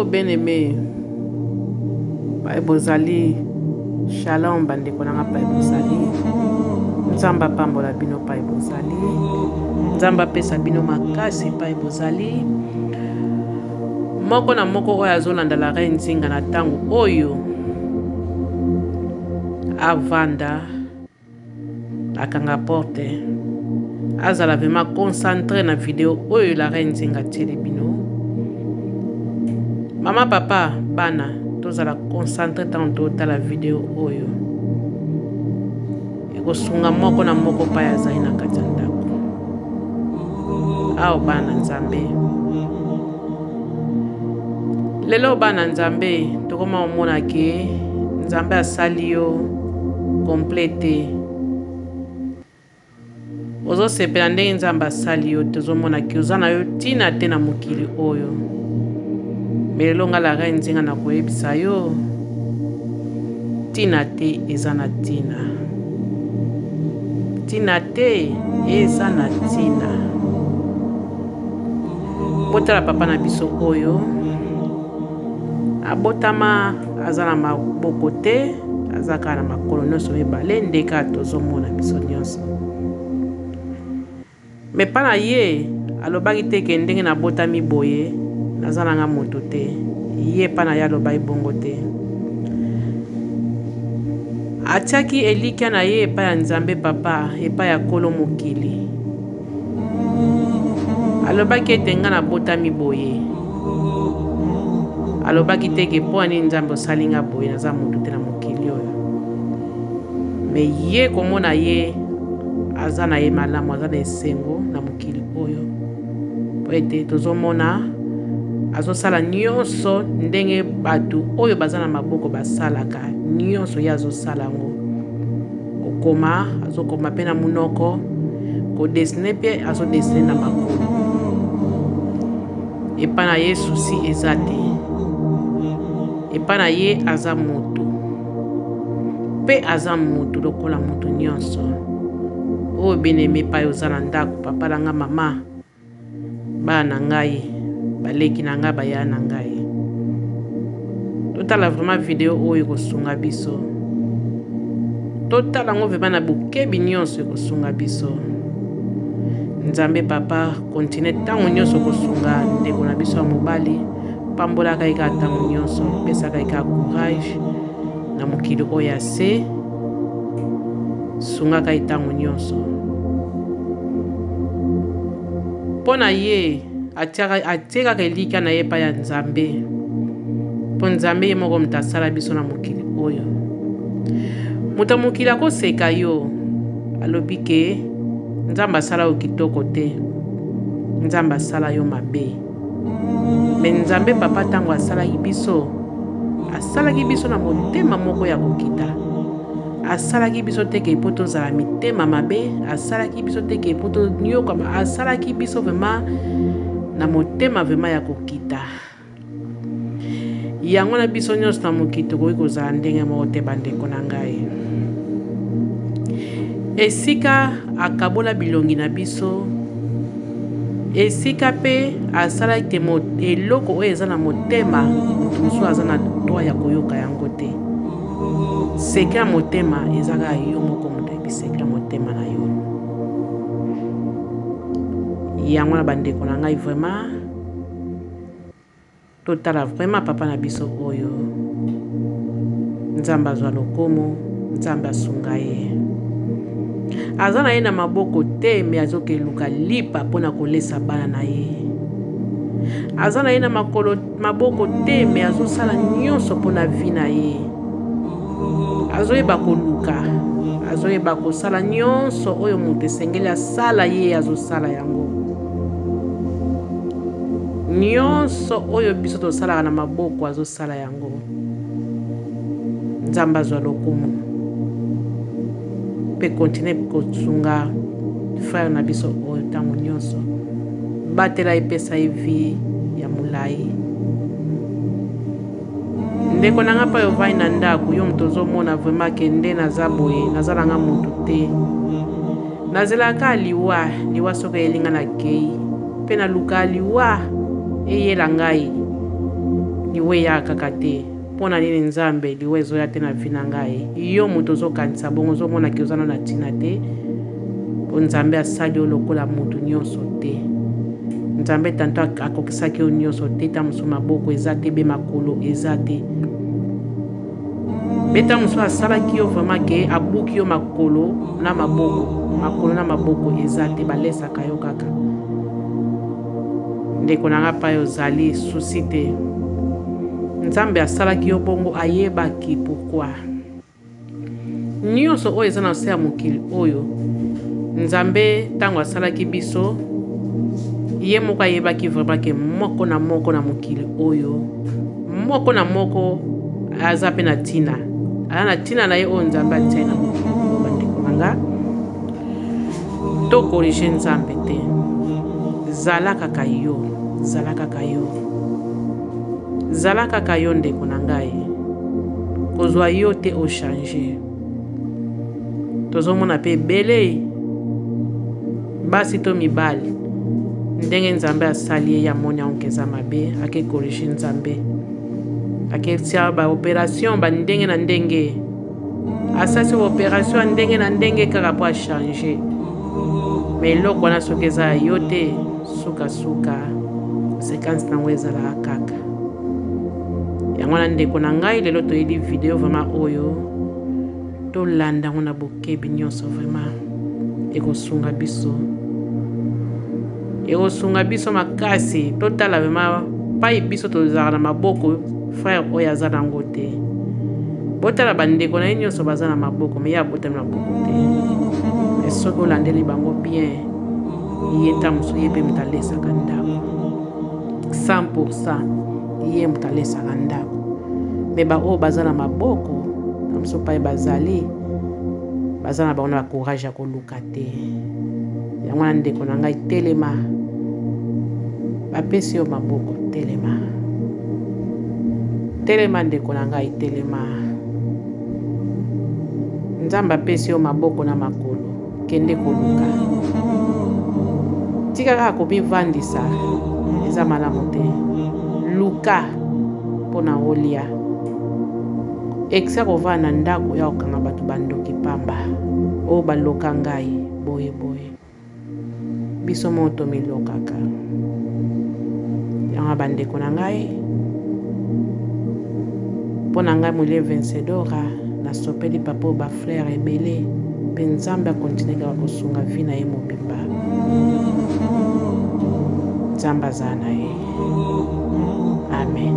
bien-aimé, Pai bozali, shalom bandeko nanga Pai bozali. Nzamba pambola bino Pai bozali. Nzamba pesa bino makasi Pai bozali. Moko na moko oyo azolanda la reine nzinga na tango oyo avanda akanga porte. Azala vraiment concentré na video oyo la reine nzinga tieli bino. Mama papa bana tozala concentré tanto tala video oyo. Ekosunga moko na moko pa yazali na kati ya ndako. Awa bana nzambe. Lelo bana nzambe tokoma omona ke nzambe asali yo complete. Ozo sepela ndenge nzambe asali yo tozomona ke oza na yo tina te na mokili oyo. Melelo nga la reine nzinga na koyebisa yo tina te eza na tina. Tina te eza na tina. Botala papa na biso oyo abotama aza na maboko te, aza kaka na makolo nyonso mibale ndeka tozomona biso nyonso. Me pa na ye alobaki te ke ndenge na botami boye naza nanga moto te. Ye pa na ye alobaki bongo te. Atiaki elikya na ye epai ya nzambe papa epai ya kolo mokili. Alobaki ete nga na botami boye. Alobaki te ke po ani nzambe osali nga boye naza moto te na mokili oyo. Me ye komona ye aza na ye malamu, aza na esengo na mokili oyo. Po ete tozomona azosala nyonso ndenge bato oyo baza na maboko basalaka. Nyonso ye azosala yango. Okoma azokoma pe na munoko. Kodesine pe azodesine na makolo. Epa na ye susi eza te. Epa na ye aza moto. Pe aza moto lokola moto nyonso. Oyo bien-aimé pa oza na ndako papa na nga mama. Bana ngai baleki na nga baya na ngai. Totala vraiment video oyo kosunga biso. Totala ngo vraiment na bokebi nyonso kosunga biso. Nzambe papa continue tango nyonso kosunga ndeko na biso ya mobali. Pambola kai ka tango nyonso, pesa kai ka courage na mokili oyo ya se. Sunga kai tango nyonso. Pona ye atiaka ka elika na ye pa ya nzambe. Po nzambe ye moko muta sala biso na mokili oyo. Muta mokili akoseka yo. Alobi ke nzambe asala yo kitoko te. Nzambe asala yo mabe. Me nzambe papa tango asalaki biso. Asalaki biso na motema moko ya kokita. Asalaki biso te ke po tozala mitema mabe. Asalaki biso te ke po tonyokama. Asalaki biso vraiment na motema vraiment ya kokita. Yango na biso nyonso na mokili tokoki kozala ndenge moko te bandeko na ngai. Esika akabola bilongi na biso. Esika pe asalaki te eloko oyo eza na motema. Moto mosusu aza na droit ya koyoka yango te. Sekre ya motema ezaka yo moko moto yebi sekre ya motema na yo. Yango na bandeko na ngai vraiment totala vraiment papa na biso oyo. Nzambe azwa lokomo, nzambe asunga ye. Aza na ye na maboko te me azoke luka lipa pona kolesa bana na ye. Aza na ye na maboko te me azosala nyonso pona vi na ye. Azoyeba koluka. Azoyeba kosala nyonso oyo moto esengeli asala ye azosala yango. Nyonso oyo biso tosalaka na maboko azosala yango. Nzambe azwa lokumu. Pe continue kosunga frère na biso oyo tango nyonso. Batela epesa evi ya mulai. Ndeko nanga pa yovai na ndako yo moto ozomona vraiment ke nde naza boye nazala nga moto te. Nazelaka liwa soka elinga na kei. Pe na luka liwa eyela ngai. liwe ya kaka te mpona nini nzambe liwe ezoya te na vi na ngai yo moto ozokanisa bongo ozomonaki oza na ntina te mpo nzambe asali yo lokola moto nyonso te. Nzambe tanto akokisaki yo nyonso te ta mosusu maboko eza te be makolo eza te be ta mosusu asalaki yo vraiment ke abuki yo makolo na maboko eza te balesaka yo kaka. Ndeko na nga pa ozali susi te. Nzambe asalaki yo bongo ayebaki pourquoi nyonso oyo eza na se ya mokili oyo nzambe ntango asalaki biso ye moko ayebaki vraiment ke moko na mokili oyo moko na moko aza pe na ntina na ntina na ye oyo nzambe atia na mokili oyo. Bandeko na nga tokorige nzambe te, zala kaka yo ndeko na ngai kozwa yo te ochange. Tozomona pe ebele basi to mibali ndenge nzambe asali ye ya moni yango eza mabe akekorige nzambe aketia baopération bandenge na ndenge asasi baopération ya ndenge na ndenge kaka mpo achange me eloko wana soki eza ya yo te sukasuka konsekansi nango ezalaka kaka. Yango wana ndeko na ngai lelo toyeli video vraiment oyo tolanda ngo na bokebi nyonso vraiment ekosunga biso makasi. Totala vraiment pai biso tozalaka na maboko frère oyo aza nango te. Botala bandeko na ye nyonso baza na maboko me ye abotami na maboko te. Me soki olandeli bango bien ye ta mosusu ye mpe moto alesaka ndako 100%. Ye moto alesaka ndako me baoyo baza na maboko na mosusu pai bazali baza na bango na bacourage ya koluka te. Yango wana ndeko na ngai telema, bapesi yo maboko telema ndeko na ngai telema. Nzambe apesi yo maboko na makolo kende koluka. Tika kaka komivandisa eza malamu te. Luka mpona olia ekisa kovanda na ndako ya kokanga bato bandoki pamba oyo baloka ngai boye biso mo tomilokaka. Yango bandeko na ngai mpona ngai molie vencedora nasopeli papa oyo bafrère ebele mpe nzambe akontinue kaka kosunga vi na ye mobimba. Nzambe aza na ye. Amen.